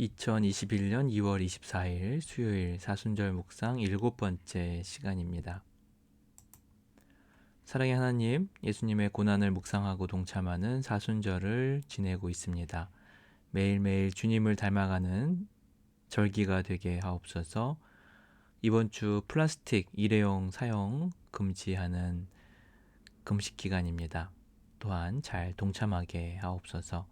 2021년 2월 24일 수요일 사순절 묵상 7번째 시간입니다. 사랑의 하나님, 예수님의 고난을 묵상하고 동참하는 사순절을 지내고 있습니다. 매일매일 주님을 닮아가는 절기가 되게 하옵소서. 이번 주 플라스틱 일회용 사용 금지하는 금식 기간입니다. 또한 잘 동참하게 하옵소서.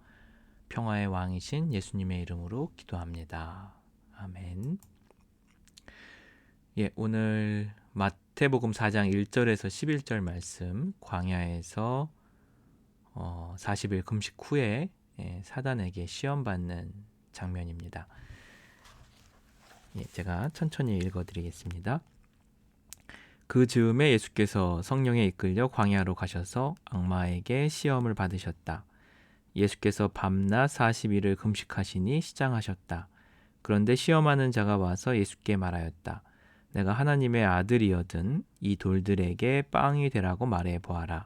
평화의 왕이신 예수님의 이름으로 기도합니다. 아멘. 오늘 마태복음 4장 1절에서 11절 말씀, 광야에서 40일 금식 후에 사단에게 시험받는 장면입니다. 제가 천천히 읽어드리겠습니다. 그 즈음에 예수께서 성령에 이끌려 광야로 가셔서 악마에게 시험을 받으셨다. 예수께서 밤낮 40일을 금식하시니 시장하셨다. 그런데 시험하는 자가 와서 예수께 말하였다. 내가 하나님의 아들이거든 이 돌들에게 빵이 되라고 말해 보아라.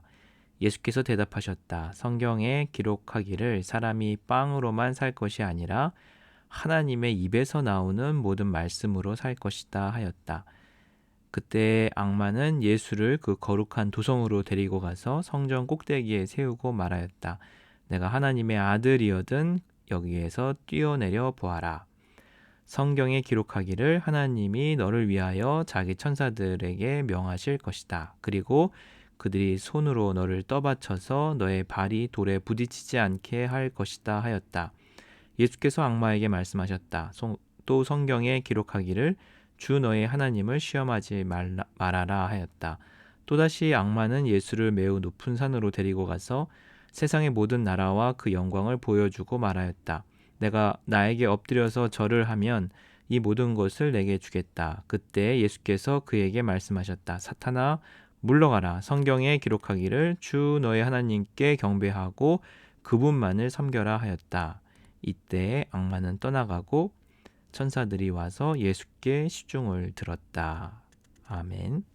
예수께서 대답하셨다. 성경에 기록하기를 사람이 빵으로만 살 것이 아니라 하나님의 입에서 나오는 모든 말씀으로 살 것이다 하였다. 그때 악마는 예수를 그 거룩한 도성으로 데리고 가서 성전 꼭대기에 세우고 말하였다. 내가 하나님의 아들이거든 여기에서 뛰어내려 보아라. 성경에 기록하기를 하나님이 너를 위하여 자기 천사들에게 명하실 것이다. 그리고 그들이 손으로 너를 떠받쳐서 너의 발이 돌에 부딪히지 않게 할 것이다 하였다. 예수께서 악마에게 말씀하셨다. 또 성경에 기록하기를 주 너의 하나님을 시험하지 말아라 하였다. 또다시 악마는 예수를 매우 높은 산으로 데리고 가서 세상의 모든 나라와 그 영광을 보여주고 말하였다. 내가 나에게 엎드려서 절을 하면 이 모든 것을 내게 주겠다. 그때 예수께서 그에게 말씀하셨다. 사탄아 물러가라. 성경에 기록하기를 주 너의 하나님께 경배하고 그분만을 섬겨라 하였다. 이때 악마는 떠나가고 천사들이 와서 예수께 시중을 들었다. 아멘.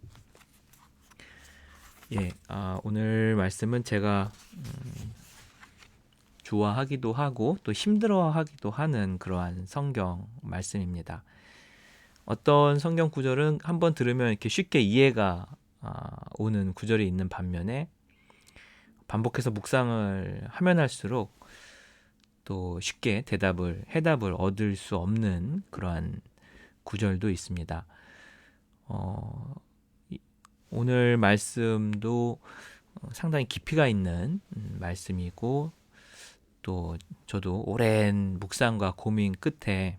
오늘 말씀은 제가 좋아하기도 하고 또 힘들어하기도 하는 그러한 성경 말씀입니다. 어떤 성경 구절은 한번 들으면 이렇게 쉽게 이해가 오는 구절이 있는 반면에 반복해서 묵상을 하면 할수록 또 쉽게 해답을 얻을 수 없는 그러한 구절도 있습니다. 오늘 말씀도 상당히 깊이가 있는 말씀이고 또 저도 오랜 묵상과 고민 끝에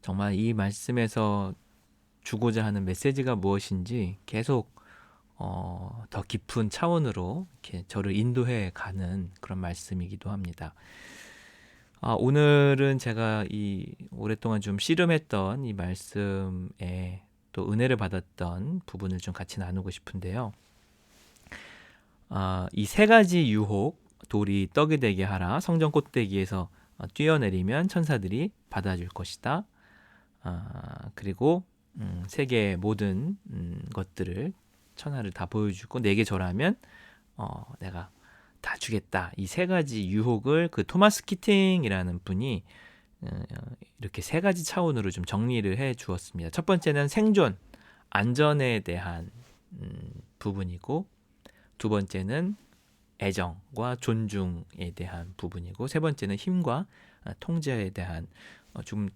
정말 이 말씀에서 주고자 하는 메시지가 무엇인지 계속 더 깊은 차원으로 이렇게 저를 인도해 가는 그런 말씀이기도 합니다. 오늘은 제가 이 오랫동안 좀 씨름했던 이 말씀에 또 은혜를 받았던 부분을 좀 같이 나누고 싶은데요. 이 세 가지 유혹, 돌이 떡이 되게 하라, 성전 꼭대기에서 뛰어내리면 천사들이 받아줄 것이다. 그리고 세계의 모든 것들을 천하를 다 보여주고 내게 절하면 내가 다 주겠다. 이 세 가지 유혹을 그 토마스 키팅이라는 분이 이렇게 세 가지 차원으로 좀 정리를 해 주었습니다. 첫 번째는 생존, 안전에 대한 부분이고, 두 번째는 애정과 존중에 대한 부분이고, 세 번째는 힘과 통제에 대한 좀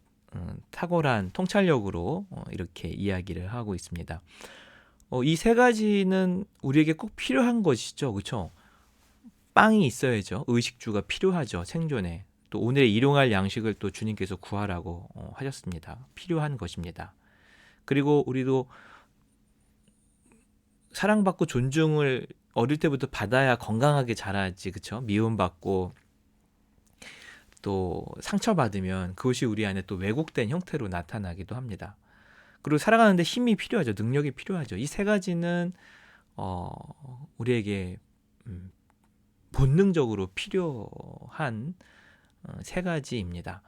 탁월한 통찰력으로 이렇게 이야기를 하고 있습니다. 이 세 가지는 우리에게 꼭 필요한 것이죠. 그렇죠? 빵이 있어야죠. 의식주가 필요하죠. 생존에. 또 오늘의 일용할 양식을 또 주님께서 구하라고 하셨습니다. 필요한 것입니다. 그리고 우리도 사랑받고 존중을 어릴 때부터 받아야 건강하게 자라지, 그렇죠? 미움받고 또 상처받으면 그것이 우리 안에 또 왜곡된 형태로 나타나기도 합니다. 그리고 살아가는데 힘이 필요하죠. 능력이 필요하죠. 이 세 가지는 우리에게 본능적으로 필요한 세 가지입니다.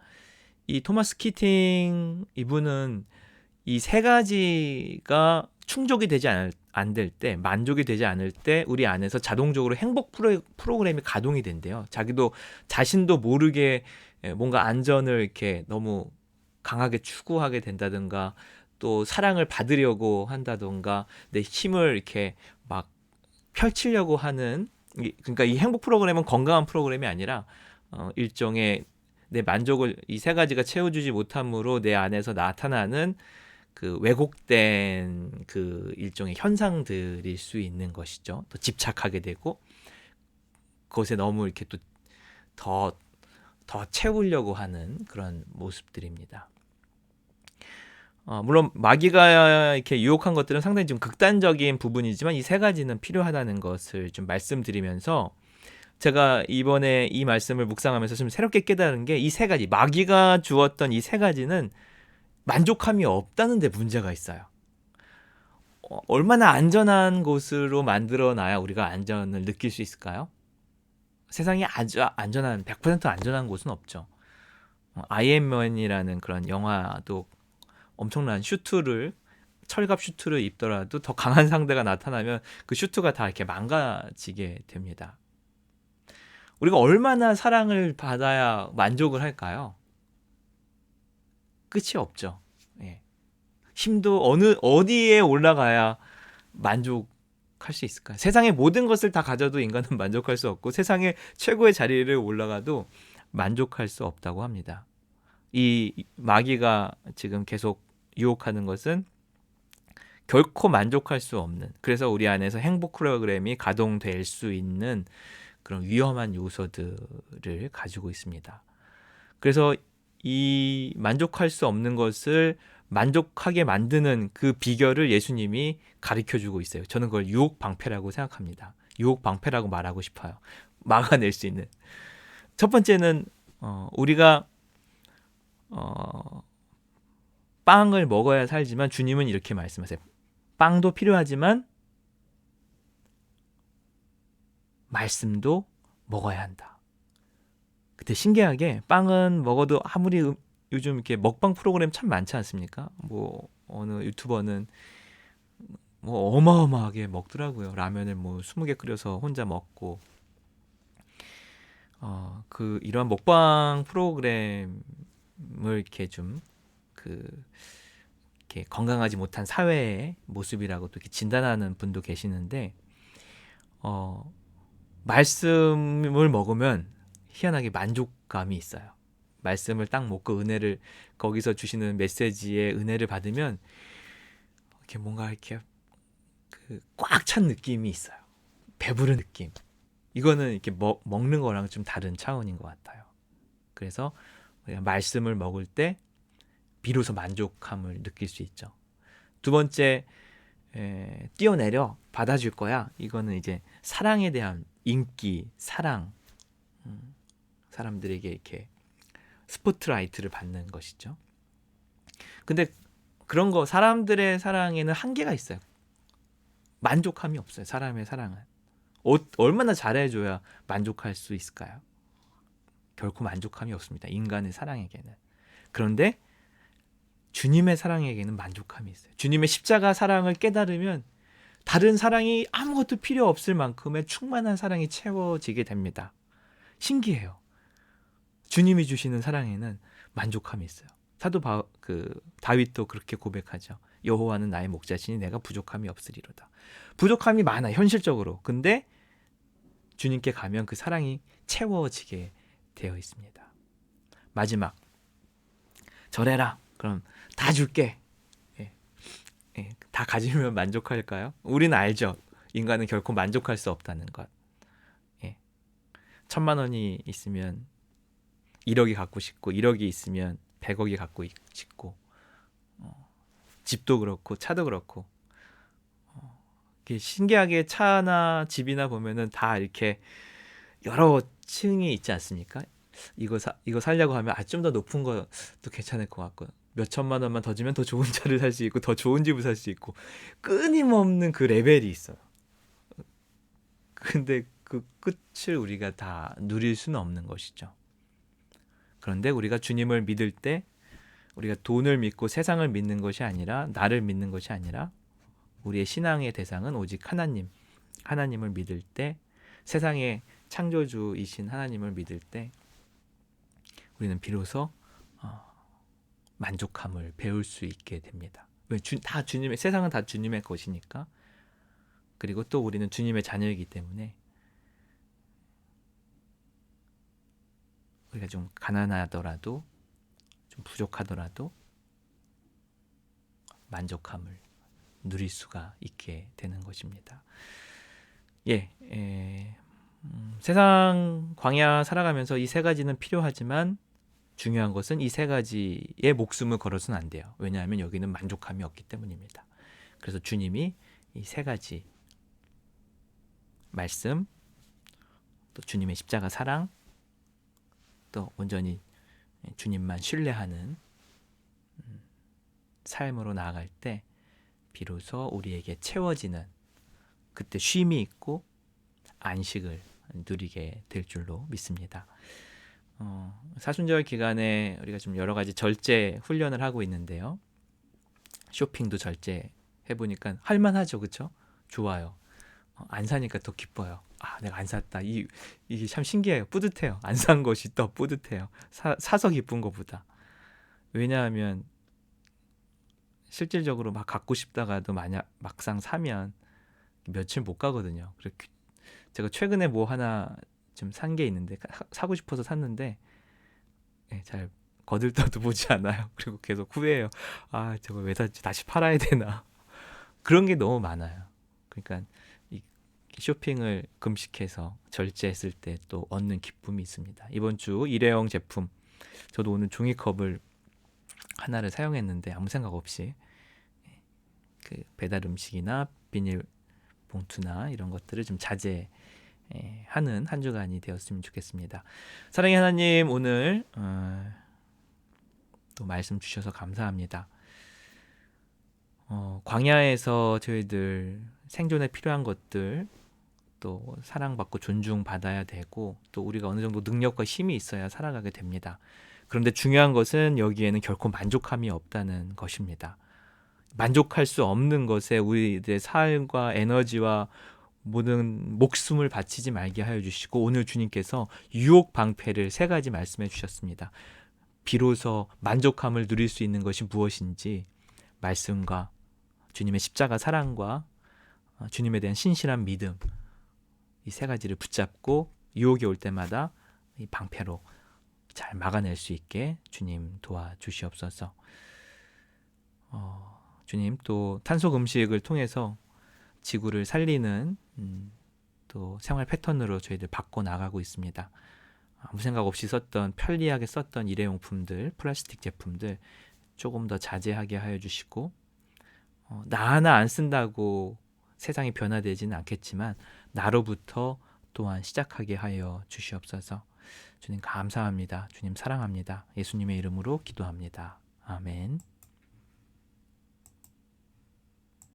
이 토마스 키팅 이분은 이 세 가지가 충족이 되지 안 될 때, 만족이 되지 않을 때 우리 안에서 자동적으로 행복 프로그램이 가동이 된대요. 자신도 모르게 뭔가 안전을 이렇게 너무 강하게 추구하게 된다든가, 또 사랑을 받으려고 한다든가, 내 힘을 이렇게 막 펼치려고 하는, 그러니까 이 행복 프로그램은 건강한 프로그램이 아니라 일종의 내 만족을 이 세 가지가 채워주지 못함으로 내 안에서 나타나는 그 왜곡된 그 일종의 현상들일 수 있는 것이죠. 또 집착하게 되고 그것에 너무 이렇게 또 더 채우려고 하는 그런 모습들입니다. 물론 마귀가 이렇게 유혹한 것들은 상당히 좀 극단적인 부분이지만 이 세 가지는 필요하다는 것을 좀 말씀드리면서, 제가 이번에 이 말씀을 묵상하면서 좀 새롭게 깨달은 게, 이 세 가지, 마귀가 주었던 이 세 가지는 만족함이 없다는 데 문제가 있어요. 얼마나 안전한 곳으로 만들어놔야 우리가 안전을 느낄 수 있을까요? 세상에 아주 안전한 100% 안전한 곳은 없죠. 아이언맨이라는 그런 영화도 엄청난 철갑 슈트를 입더라도 더 강한 상대가 나타나면 그 슈트가 다 이렇게 망가지게 됩니다. 우리가 얼마나 사랑을 받아야 만족을 할까요? 끝이 없죠. 예. 힘도 어디에 올라가야 만족할 수 있을까요? 세상의 모든 것을 다 가져도 인간은 만족할 수 없고, 세상의 최고의 자리를 올라가도 만족할 수 없다고 합니다. 이 마귀가 지금 계속 유혹하는 것은 결코 만족할 수 없는, 그래서 우리 안에서 행복 프로그램이 가동될 수 있는 그런 위험한 요소들을 가지고 있습니다. 그래서 이 만족할 수 없는 것을 만족하게 만드는 그 비결을 예수님이 가르쳐주고 있어요. 저는 그걸 유혹 방패라고 생각합니다. 유혹 방패라고 말하고 싶어요. 막아낼 수 있는. 첫 번째는 우리가 빵을 먹어야 살지만, 주님은 이렇게 말씀하세요. 빵도 필요하지만 말씀도 먹어야 한다. 그때 신기하게 빵은 먹어도 아무리 요즘 이렇게 먹방 프로그램 참 많지 않습니까? 뭐 어느 유튜버는 뭐 어마어마하게 먹더라고요. 라면을 뭐 20개 끓여서 혼자 먹고. 이런 먹방 프로그램을 이렇게 좀 이렇게 건강하지 못한 사회의 모습이라고 또 이렇게 진단하는 분도 계시는데, 말씀을 먹으면 희한하게 만족감이 있어요. 말씀을 딱 먹고 은혜를, 거기서 주시는 메시지의 은혜를 받으면 이렇게 뭔가 이렇게 꽉 찬 느낌이 있어요. 배부른 느낌. 이거는 이렇게 먹는 거랑 좀 다른 차원인 것 같아요. 그래서 우리가 말씀을 먹을 때 비로소 만족함을 느낄 수 있죠. 두 번째, 뛰어내려 받아줄 거야. 이거는 이제 사랑에 대한 인기, 사랑, 사람들에게 이렇게 스포트라이트를 받는 것이죠. 근데 그런 거, 사람들의 사랑에는 한계가 있어요. 만족함이 없어요. 사람의 사랑은 얼마나 잘해줘야 만족할 수 있을까요? 결코 만족함이 없습니다. 인간의 사랑에게는. 그런데 주님의 사랑에게는 만족함이 있어요. 주님의 십자가 사랑을 깨달으면 다른 사랑이 아무것도 필요 없을 만큼의 충만한 사랑이 채워지게 됩니다. 신기해요. 주님이 주시는 사랑에는 만족함이 있어요. 다윗도 그렇게 고백하죠. 여호와는 나의 목자시니 내가 부족함이 없으리로다. 부족함이 많아, 현실적으로. 근데 주님께 가면 그 사랑이 채워지게 되어 있습니다. 마지막, 절해라. 그럼 다 줄게. 다 가지면 만족할까요? 우리는 알죠. 인간은 결코 만족할 수 없다는 것. 1,000만 원이 있으면 1억이 갖고 싶고, 1억이 있으면 100억이 갖고 싶고, 집도 그렇고 차도 그렇고, 신기하게 차나 집이나 보면은 다 이렇게 여러 층이 있지 않습니까? 이거 살려고 하면 좀 더 높은 것도 괜찮을 것 같고, 몇 천만 원만 더 주면 더 좋은 차를 살 수 있고, 더 좋은 집을 살 수 있고, 끊임없는 그 레벨이 있어요. 근데 그 끝을 우리가 다 누릴 수는 없는 것이죠. 그런데 우리가 주님을 믿을 때, 우리가 돈을 믿고 세상을 믿는 것이 아니라, 나를 믿는 것이 아니라 우리의 신앙의 대상은 오직 하나님을 믿을 때, 세상의 창조주이신 하나님을 믿을 때 우리는 비로소 만족함을 배울 수 있게 됩니다. 다 주님의, 세상은 다 주님의 것이니까. 그리고 또 우리는 주님의 자녀이기 때문에 우리가 좀 가난하더라도, 좀 부족하더라도 만족함을 누릴 수가 있게 되는 것입니다. 세상 광야 살아가면서 이 세 가지는 필요하지만 중요한 것은 이 세 가지의 목숨을 걸어서는 안 돼요. 왜냐하면 여기는 만족함이 없기 때문입니다. 그래서 주님이 이 세 가지 말씀, 또 주님의 십자가 사랑, 또 온전히 주님만 신뢰하는 삶으로 나아갈 때 비로소 우리에게 채워지는, 그때 쉼이 있고 안식을 누리게 될 줄로 믿습니다. 사순절 기간에 우리가 좀 여러 가지 절제 훈련을 하고 있는데요. 쇼핑도 절제 해보니까 할만하죠, 그렇죠? 좋아요. 안 사니까 더 기뻐요. 내가 안 샀다. 이게 참 신기해요. 뿌듯해요. 안 산 것이 더 뿌듯해요. 사서 기쁜 것보다. 왜냐하면 실질적으로 막 갖고 싶다가도 막상 사면 며칠 못 가거든요. 그렇게 제가 최근에 뭐 하나 좀 산 게 있는데, 사고 싶어서 샀는데 잘 거들떠도 보지 않아요. 그리고 계속 후회해요. 저거 왜 샀지? 다시 팔아야 되나? 그런 게 너무 많아요. 그러니까 이 쇼핑을 금식해서 절제했을 때 또 얻는 기쁨이 있습니다. 이번 주 일회용 제품, 저도 오늘 종이컵을 하나를 사용했는데 아무 생각 없이 그 배달 음식이나 비닐 봉투나 이런 것들을 좀 자제하는 한 주간이 되었으면 좋겠습니다. 사랑의 하나님, 오늘 또 말씀 주셔서 감사합니다. 광야에서 저희들 생존에 필요한 것들, 또 사랑받고 존중받아야 되고, 또 우리가 어느 정도 능력과 힘이 있어야 살아가게 됩니다. 그런데 중요한 것은 여기에는 결코 만족함이 없다는 것입니다. 만족할 수 없는 것에 우리들의 삶과 에너지와 모든 목숨을 바치지 말게 하여 주시고, 오늘 주님께서 유혹 방패를 세 가지 말씀해 주셨습니다. 비로소 만족함을 누릴 수 있는 것이 무엇인지 말씀과 주님의 십자가 사랑과 주님에 대한 신실한 믿음, 이 세 가지를 붙잡고 유혹이 올 때마다 이 방패로 잘 막아낼 수 있게 주님 도와주시옵소서. 주님, 또 탄속 음식을 통해서 지구를 살리는 또 생활 패턴으로 저희들 바꿔 나가고 있습니다. 아무 생각 없이 편리하게 썼던 일회용품들, 플라스틱 제품들 조금 더 자제하게 하여 주시고, 나 하나 안 쓴다고 세상이 변화되지는 않겠지만 나로부터 또한 시작하게 하여 주시옵소서. 주님 감사합니다. 주님 사랑합니다. 예수님의 이름으로 기도합니다. 아멘.